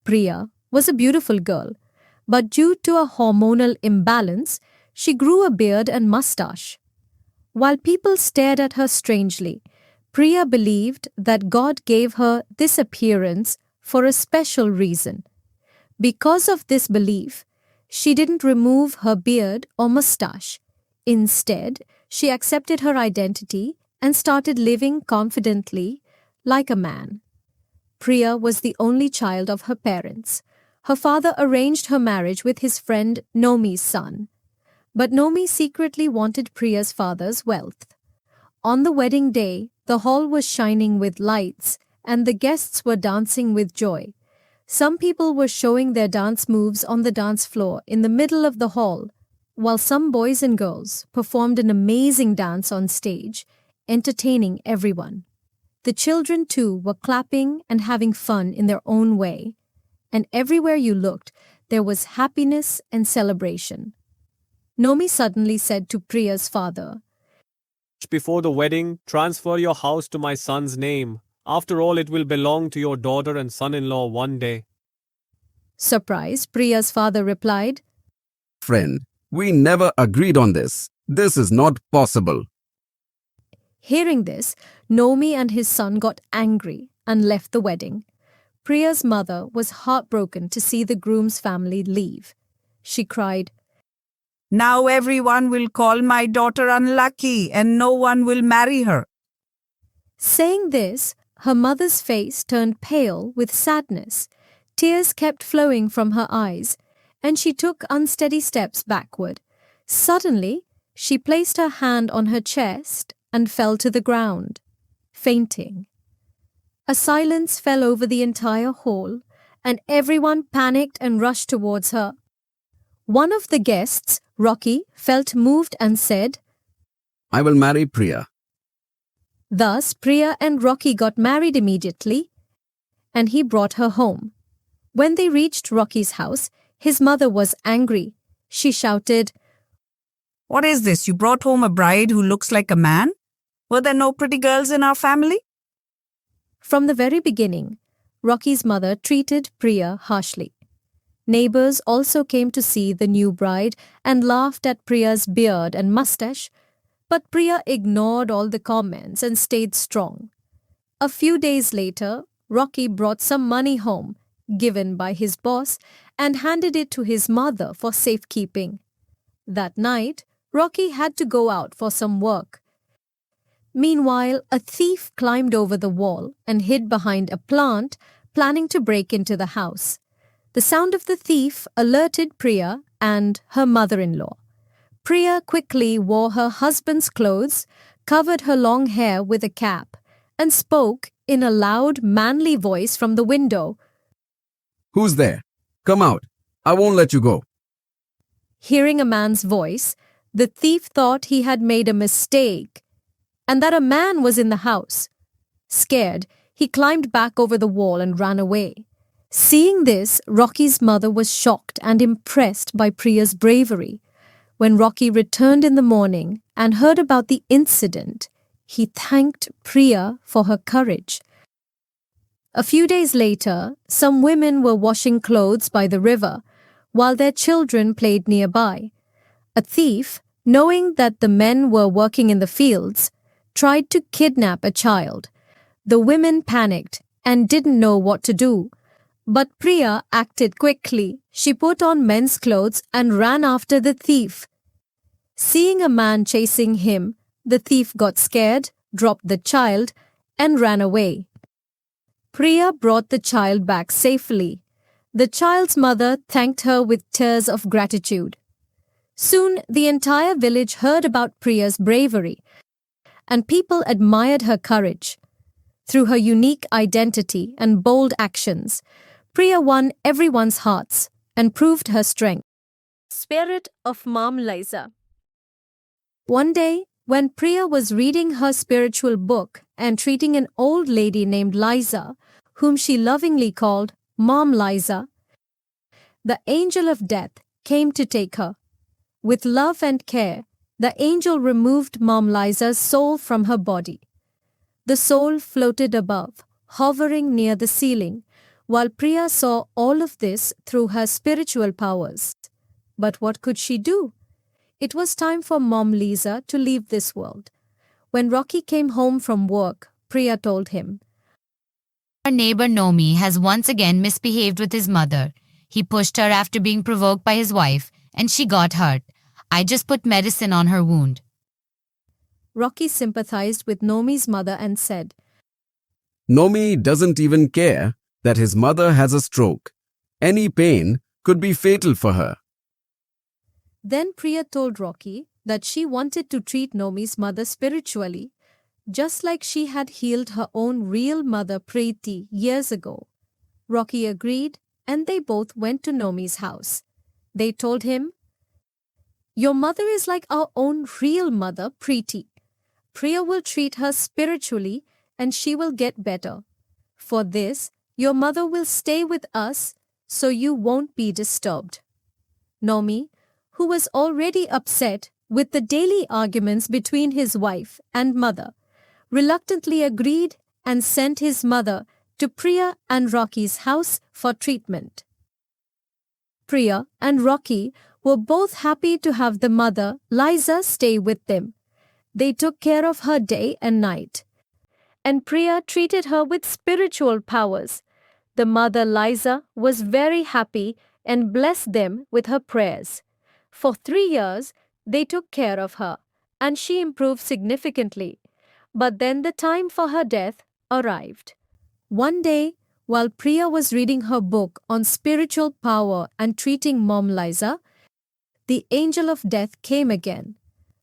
Priya, was a beautiful girl, but due to a hormonal imbalance, she grew a beard and mustache. While people stared at her strangely, Priya believed that God gave her this appearance for a special reason. Because of this belief, she didn't remove her beard or mustache. Instead, she accepted her identity and started living confidently like a man. Priya was the only child of her parents. Her father arranged her marriage with his friend Nomi's son. But Nomi secretly wanted Priya's father's wealth. On the wedding day, the hall was shining with lights and the guests were dancing with joy. Some people were showing their dance moves on the dance floor in the middle of the hall, while some boys and girls performed an amazing dance on stage, entertaining everyone. The children too were clapping and having fun in their own way, and everywhere you looked, there was happiness and celebration. Nomi suddenly said to Priya's father, Before the wedding, transfer your house to my son's name. After all, it will belong to your daughter and son-in-law one day. Surprised, Priya's father replied, Friend, we never agreed on this. This is not possible. Hearing this, Nomi and his son got angry and left the wedding. Priya's mother was heartbroken to see the groom's family leave. She cried, Now everyone will call my daughter unlucky and no one will marry her. Saying this, her mother's face turned pale with sadness. Tears kept flowing from her eyes, and she took unsteady steps backward. Suddenly, she placed her hand on her chest and fell to the ground, fainting. A silence fell over the entire hall, and everyone panicked and rushed towards her. One of the guests, Rocky, felt moved and said, I will marry Priya. Thus, Priya and Rocky got married immediately, and he brought her home. When they reached Rocky's house, his mother was angry. She shouted, What is this? You brought home a bride who looks like a man? Were there no pretty girls in our family? From the very beginning, Rocky's mother treated Priya harshly. Neighbors also came to see the new bride and laughed at Priya's beard and mustache, but Priya ignored all the comments and stayed strong. A few days later, Rocky brought some money home, given by his boss, and handed it to his mother for safekeeping. That night, Rocky had to go out for some work. Meanwhile, a thief climbed over the wall and hid behind a plant, planning to break into the house. The sound of the thief alerted Priya and her mother-in-law. Priya quickly wore her husband's clothes, covered her long hair with a cap, and spoke in a loud, manly voice from the window. Who's there? Come out. I won't let you go. Hearing a man's voice, the thief thought he had made a mistake and that a man was in the house. Scared, he climbed back over the wall and ran away. Seeing this, Rocky's mother was shocked and impressed by Priya's bravery. When Rocky returned in the morning and heard about the incident, he thanked Priya for her courage. A few days later, some women were washing clothes by the river, while their children played nearby. A thief, knowing that the men were working in the fields, tried to kidnap a child. The women panicked and didn't know what to do. But Priya acted quickly. She put on men's clothes and ran after the thief. Seeing a man chasing him, the thief got scared, dropped the child, and ran away. Priya brought the child back safely. The child's mother thanked her with tears of gratitude. Soon, the entire village heard about Priya's bravery, and people admired her courage. Through her unique identity and bold actions, Priya won everyone's hearts and proved her strength. Spirit of Mom Liza. One day, when Priya was reading her spiritual book and treating an old lady named Liza, whom she lovingly called Mom Liza, the angel of death came to take her. With love and care, the angel removed Mom Liza's soul from her body. The soul floated above, hovering near the ceiling, while Priya saw all of this through her spiritual powers. But what could she do? It was time for Mom Liza to leave this world. When Rocky came home from work, Priya told him, Our neighbor Nomi has once again misbehaved with his mother. He pushed her after being provoked by his wife, and she got hurt. I just put medicine on her wound. Rocky sympathized with Nomi's mother and said, Nomi doesn't even care that his mother has a stroke. Any pain could be fatal for her. Then Priya told Rocky that she wanted to treat Nomi's mother spiritually, just like she had healed her own real mother Preeti years ago. Rocky agreed, and they both went to Nomi's house. They told him, Your mother is like our own real mother Preeti. Priya will treat her spiritually and she will get better. For this, your mother will stay with us so you won't be disturbed. Nomi, who was already upset with the daily arguments between his wife and mother, reluctantly agreed and sent his mother to Priya and Rocky's house for treatment. Priya and Rocky were both happy to have the mother, Liza, stay with them. They took care of her day and night. And Priya treated her with spiritual powers. The mother, Liza, was very happy and blessed them with her prayers. For 3 years, they took care of her, and she improved significantly. But then the time for her death arrived. One day, while Priya was reading her book on spiritual power and treating Mom Liza, the angel of death came again.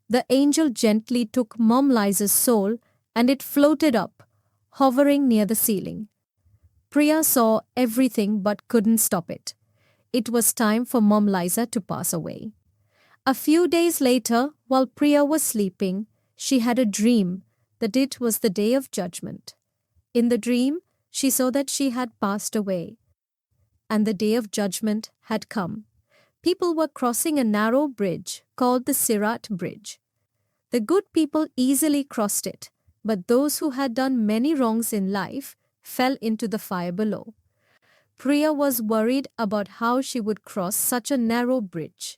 The angel gently took Mom Liza's soul and it floated up, hovering near the ceiling. Priya saw everything but couldn't stop it. It was time for Mom Liza to pass away. A few days later, while Priya was sleeping, she had a dream that it was the day of judgment. In the dream, she saw that she had passed away, and the day of judgment had come. People were crossing a narrow bridge called the Sirat Bridge. The good people easily crossed it, but those who had done many wrongs in life fell into the fire below. Priya was worried about how she would cross such a narrow bridge.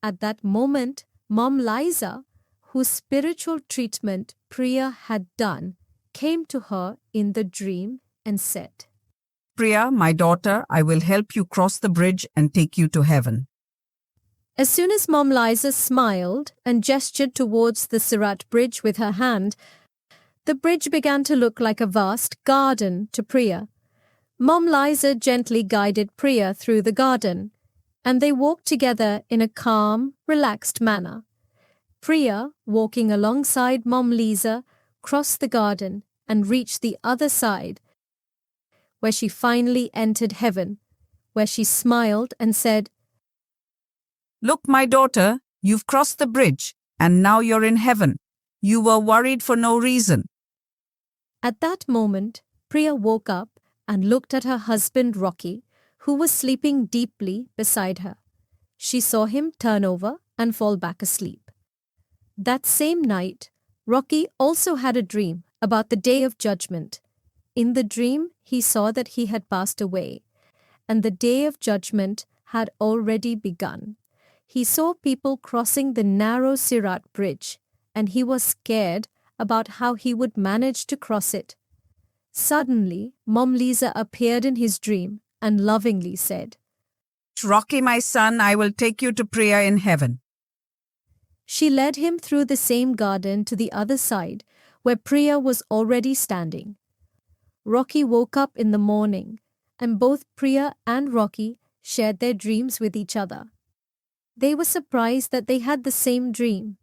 At that moment, Mom Liza, whose spiritual treatment Priya had done, came to her in the dream and said, Priya, my daughter, I will help you cross the bridge and take you to heaven. As soon as Mom Liza smiled and gestured towards the Sirat Bridge with her hand, the bridge began to look like a vast garden to Priya. Mom Liza gently guided Priya through the garden, and they walked together in a calm, relaxed manner. Priya, walking alongside Mom Liza, crossed the garden and reached the other side, where she finally entered heaven, where she smiled and said, Look, my daughter, you've crossed the bridge, and now you're in heaven. You were worried for no reason. At that moment, Priya woke up and looked at her husband Rocky, who was sleeping deeply beside her. She saw him turn over and fall back asleep. That same night, Rocky also had a dream about the day of judgment. In the dream, he saw that he had passed away, and the day of judgment had already begun. He saw people crossing the narrow Sirat Bridge, and he was scared about how he would manage to cross it. Suddenly, Mom Liza appeared in his dream and lovingly said, Rocky, my son, I will take you to Priya in heaven. She led him through the same garden to the other side, where Priya was already standing. Rocky woke up in the morning, and both Priya and Rocky shared their dreams with each other. They were surprised that they had the same dream.